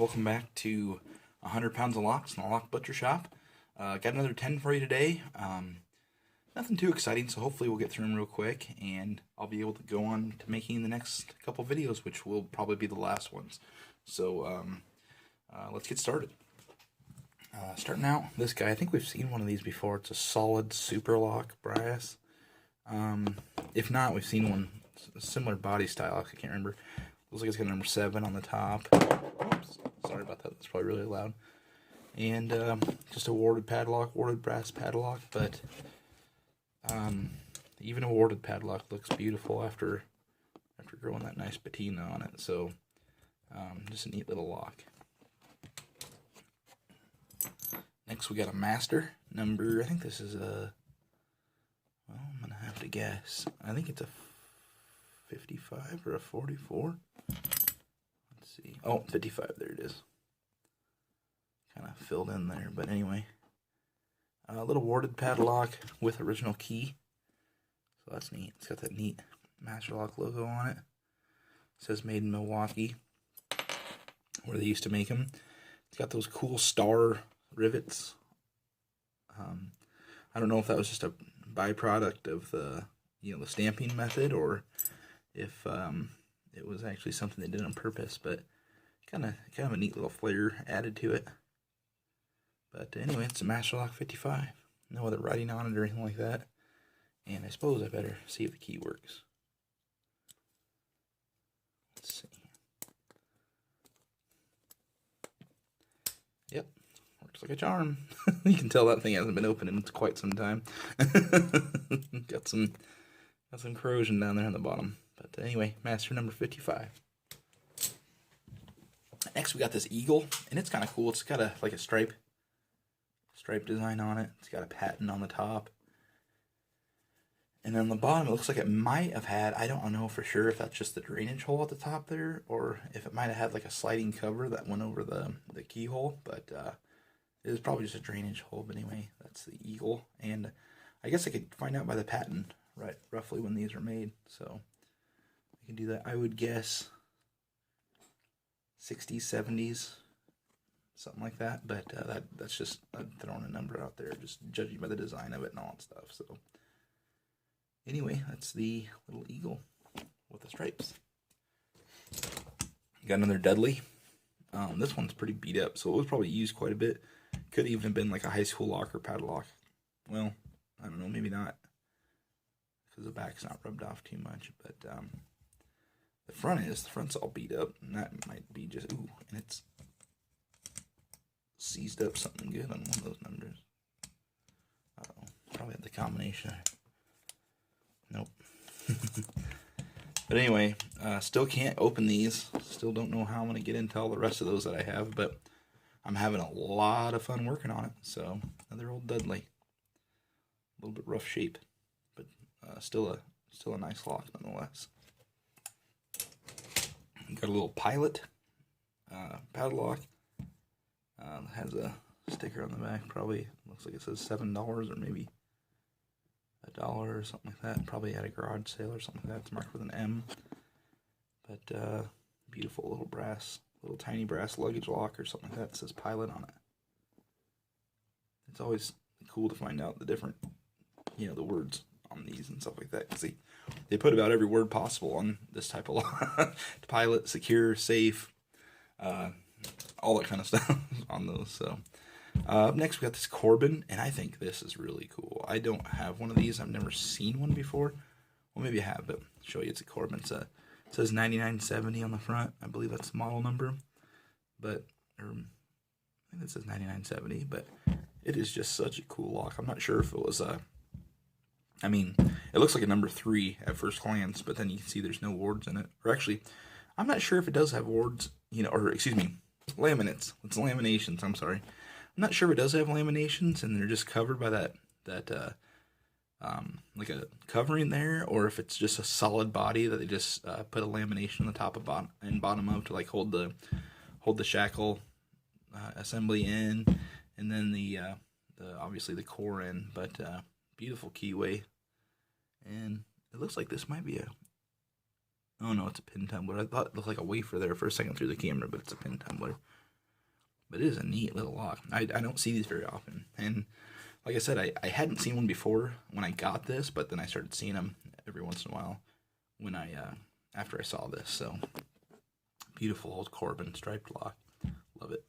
welcome back to 100 Pounds of Locks in the Lock Butcher Shop. Got another 10 for you today. Nothing too exciting, so hopefully we'll get through them real quick, and I'll be able to go on to making the next couple videos, which will probably be the last ones. So let's get started. Starting out, this guy, I think we've seen one of these before. It's a solid super lock brass. If not, we've seen one, a similar body style, I can't remember. Looks like it's got number 7 on the top. Oops, sorry about that, that's probably really loud. And just a warded padlock, warded brass padlock, but even a warded padlock looks beautiful after growing that nice patina on it. So just a neat little lock. Next we got a master number, I think this is a, well, I'm gonna have to guess. I think it's a 55 or a 44. Let's see. Oh, 55, there it is. Kind of filled in there, but anyway. A little warded padlock with original key. So that's neat. It's got that neat Master Lock logo on it. It says made in Milwaukee, where they used to make them. It's got those cool star rivets. I don't know if that was just a byproduct of the the stamping method, or if it was actually something they did on purpose, but kind of a neat little flair added to it. But anyway, it's a Master Lock 55. No other writing on it or anything like that. And I suppose I better see if the key works. Let's see. Yep, works like a charm. You can tell that thing hasn't been opened in quite some time. Got some corrosion down there on the bottom. But anyway, master number 55. Next we got this eagle, and it's kind of cool. It's got like a stripe design on it. It's got a patent on the top. And on the bottom, it looks like it might have had, I don't know for sure if that's just the drainage hole at the top there, or if it might have had like a sliding cover that went over the keyhole, but it was probably just a drainage hole. But anyway, that's the eagle. And I guess I could find out by the patent, right, roughly when these are made. So I can do that. I would guess 60s, 70s, something like that. But that's just throwing a number out there, just judging by the design of it and all that stuff. So anyway, that's the little eagle with the stripes. Got another Dudley. This one's pretty beat up, so it was probably used quite a bit. Could even have been like a high school lock or padlock. Well, I don't know, maybe not, because the back's not rubbed off too much. But the front's all beat up, and that might be just, ooh, and it's seized up something good on one of those numbers. Uh-oh, probably had the combination. Nope. But anyway, still can't open these. Still don't know how I'm going to get into all the rest of those that I have, but I'm having a lot of fun working on it. So, another old Dudley. A little bit rough shape, but still a nice lock nonetheless. Got a little Pilot padlock. Has a sticker on the back. Probably looks like it says $7 or maybe $1 or something like that. Probably at a garage sale or something like that. It's marked with an M. But beautiful little tiny brass luggage lock or something like that. It says Pilot on it. It's always cool to find out the different, the words on these and stuff like that. Because they put about every word possible on this type of lock. Pilot, secure, safe, all that kind of stuff on those. So up next we got this Corbin, and I think this is really cool. I don't have one of these. I've never seen one before. Well, maybe I have, but I'll show you. It's a Corbin. It says 9970 on the front. I believe that's the model number. But I think it says 9970, but it is just such a cool lock. I'm not sure if it was it looks like a number 3 at first glance, but then you can see there's no wards in it. Or actually, I'm not sure if it does have wards, or excuse me, laminates. It's laminations, I'm sorry. I'm not sure if it does have laminations and they're just covered by that like a covering there, or if it's just a solid body that they just put a lamination on the top and bottom of to like hold the shackle assembly in, and then the obviously the core in. But beautiful keyway, and it looks like this might be a, oh no, it's a pin tumbler. I thought it looked like a wafer there for a second through the camera, but it's a pin tumbler. But it is a neat little lock. I don't see these very often. And like I said, I hadn't seen one before when I got this, but then I started seeing them every once in a while when after I saw this. So, beautiful old Corbin striped lock. Love it.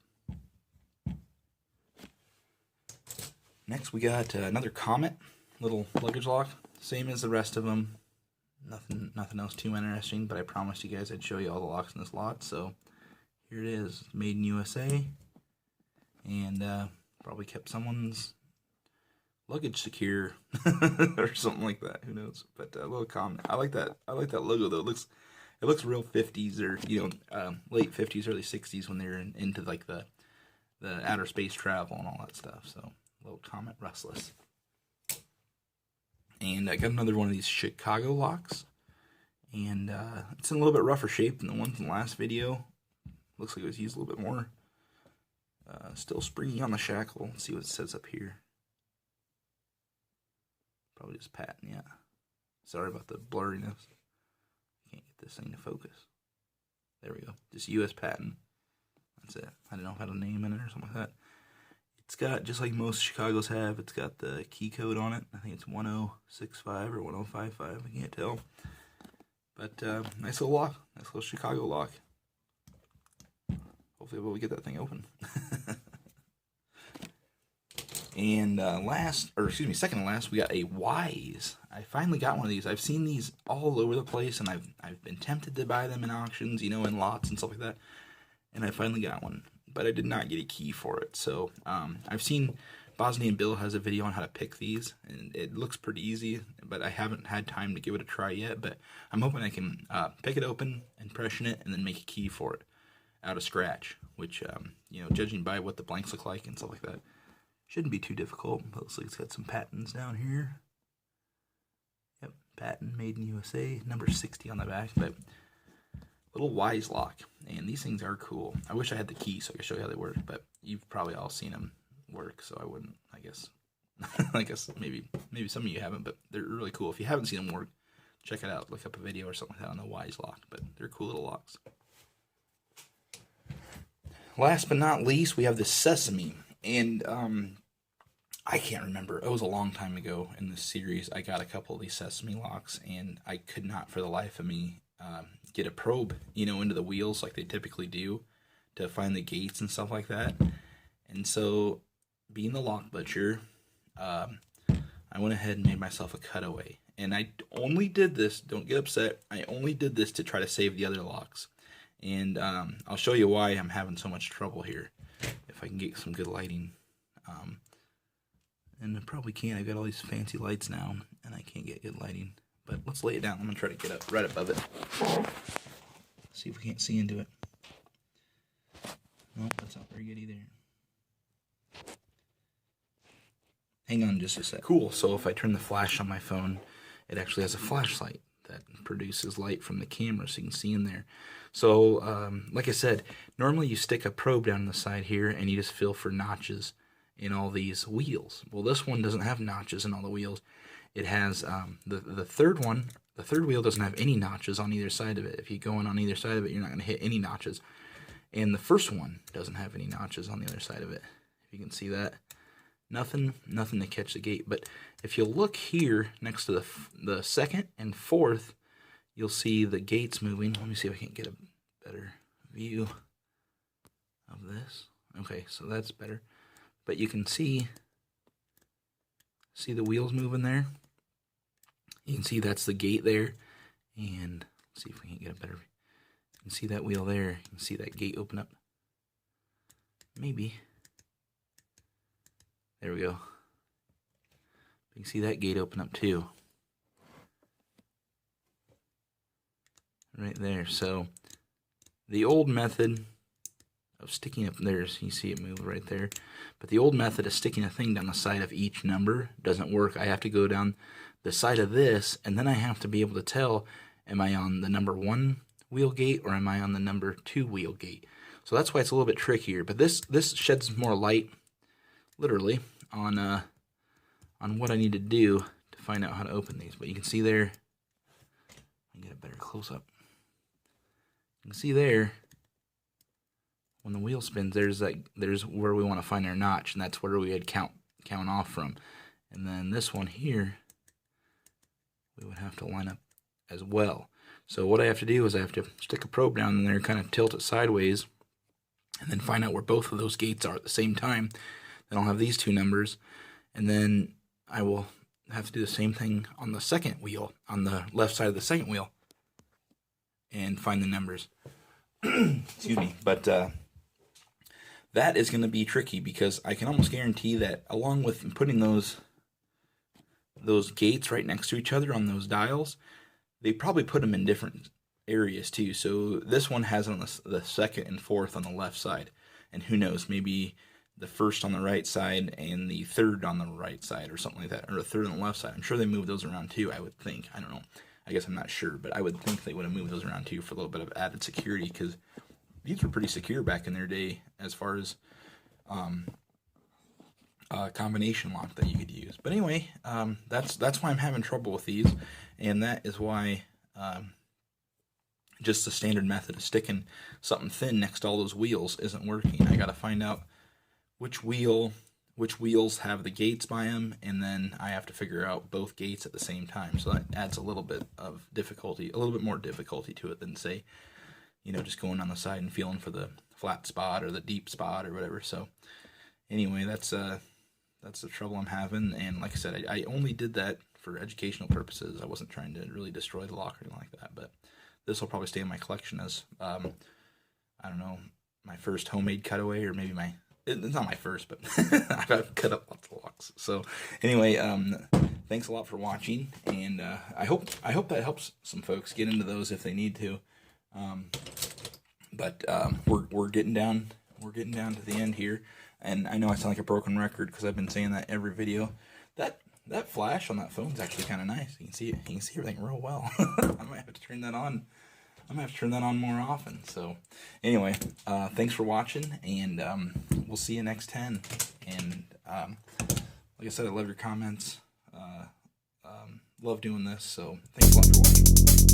Next, we got another Comet little luggage lock. Same as the rest of them. Nothing else too interesting, but I promised you guys I'd show you all the locks in this lot. So, here it is. Made in USA. And probably kept someone's luggage secure or something like that. Who knows? But a little Comet. I like that logo though. It looks real 50s or late 50s, early 60s when they're into like the outer space travel and all that stuff. So little Comet Restless. And I got another one of these Chicago locks, and it's in a little bit rougher shape than the one from the last video. Looks like it was used a little bit more. Still springy on the shackle. Let's see what it says up here. Probably just patent, yeah. Sorry about the blurriness. Can't get this thing to focus. There we go. Just U.S. patent. That's it. I don't know if I had a name in it or something like that. It's got, just like most Chicago's have, it's got the key code on it. I think it's 1065 or 1055. I can't tell. But nice little lock. Nice little Chicago lock. Hopefully we'll get that thing open. And second to last, we got a Wise. I finally got one of these. I've seen these all over the place, and I've been tempted to buy them in auctions, in lots and stuff like that. And I finally got one, but I did not get a key for it. So I've seen Bosnian Bill has a video on how to pick these, and it looks pretty easy, but I haven't had time to give it a try yet. But I'm hoping I can pick it open, impression it, and then make a key for it out of scratch, which, judging by what the blanks look like and stuff like that, shouldn't be too difficult. But looks like it's got some patents down here. Yep, patent made in USA, number 60 on the back. But little Wise lock, and these things are cool. I wish I had the key so I could show you how they work, but you've probably all seen them work, so I wouldn't, I guess. I guess maybe some of you haven't, but they're really cool. If you haven't seen them work, check it out. Look up a video or something like that on the Wise lock, but they're cool little locks. Last but not least, we have the Sesame, and I can't remember. It was a long time ago in this series. I got a couple of these Sesame locks, and I could not for the life of me get a probe, into the wheels like they typically do to find the gates and stuff like that. And so, being the lock butcher, I went ahead and made myself a cutaway. And I only did this, don't get upset, I only did this to try to save the other locks. And I'll show you why I'm having so much trouble here, if I can get some good lighting. And I probably can't. I've got all these fancy lights now, and I can't get good lighting. But let's lay it down. I'm going to try to get up right above it. See if we can't see into it. Nope, that's not very good either. Hang on just a sec. Cool, so if I turn the flash on my phone, it actually has a flashlight that produces light from the camera so you can see in there. So, like I said, normally you stick a probe down the side here and you just feel for notches in all these wheels. Well, this one doesn't have notches in all the wheels. It has, the third wheel doesn't have any notches on either side of it. If you go in on either side of it, you're not going to hit any notches. And the first one doesn't have any notches on the other side of it. If you can see that. Nothing to catch the gate. But if you look here next to the second and fourth, you'll see the gates moving. Let me see if I can get a better view of this. Okay, so that's better. But you can see the wheels moving there. You can see that's the gate there. And let's see if we can get a better view. You can see that wheel there. You can see that gate open up. Maybe. There we go. You can see that gate open up too. Right there. So the old method of sticking up there, you see it move right there. But the old method of sticking a thing down the side of each number doesn't work. I have to go down the side of this, and then I have to be able to tell, am I on the number 1 wheel gate or am I on the number 2 wheel gate? So that's why it's a little bit trickier. But this sheds more light, literally, on what I need to do to find out how to open these. But you can see there, I can get a better close up. You can see there when the wheel spins, there's where we want to find our notch, and that's where we would count off from. And then this one here, we would have to line up as well. So what I have to do is I have to stick a probe down in there, kind of tilt it sideways, and then find out where both of those gates are at the same time. Then I'll have these two numbers, and then I will have to do the same thing on the second wheel, on the left side of the second wheel, and find the numbers. Excuse me. But that is going to be tricky, because I can almost guarantee that along with putting those gates right next to each other on those dials, they probably put them in different areas too. So this one has on the second and fourth on the left side, and who knows, maybe the first on the right side and the third on the right side or something like that, or the third on the left side. I'm sure they moved those around too, I would think. I don't know. I guess I'm not sure, but I would think they would have moved those around too for a little bit of added security, because these were pretty secure back in their day as far as combination lock that you could use. But anyway, that's why I'm having trouble with these, and that is why just the standard method of sticking something thin next to all those wheels isn't working. I got to find out which wheels have the gates by them, and then I have to figure out both gates at the same time. So that adds a little bit of difficulty, a little bit more difficulty to it than, say, just going on the side and feeling for the flat spot or the deep spot or whatever. So anyway, that's the trouble I'm having. And like I said, I only did that for educational purposes. I wasn't trying to really destroy the lock or anything like that. But this will probably stay in my collection as, I don't know, my first homemade cutaway, or maybe it's not my first, but I've cut up lots of locks. So anyway, thanks a lot for watching, and I hope that helps some folks get into those if they need to. But we're getting down to the end here, and I know I sound like a broken record because I've been saying that every video. That flash on that phone is actually kind of nice. You can see it. You can see everything real well. I might have to turn that on. I'm going to have to turn that on more often. So anyway, thanks for watching, and we'll see you next 10. And like I said, I love your comments. Love doing this, so thanks a lot for watching.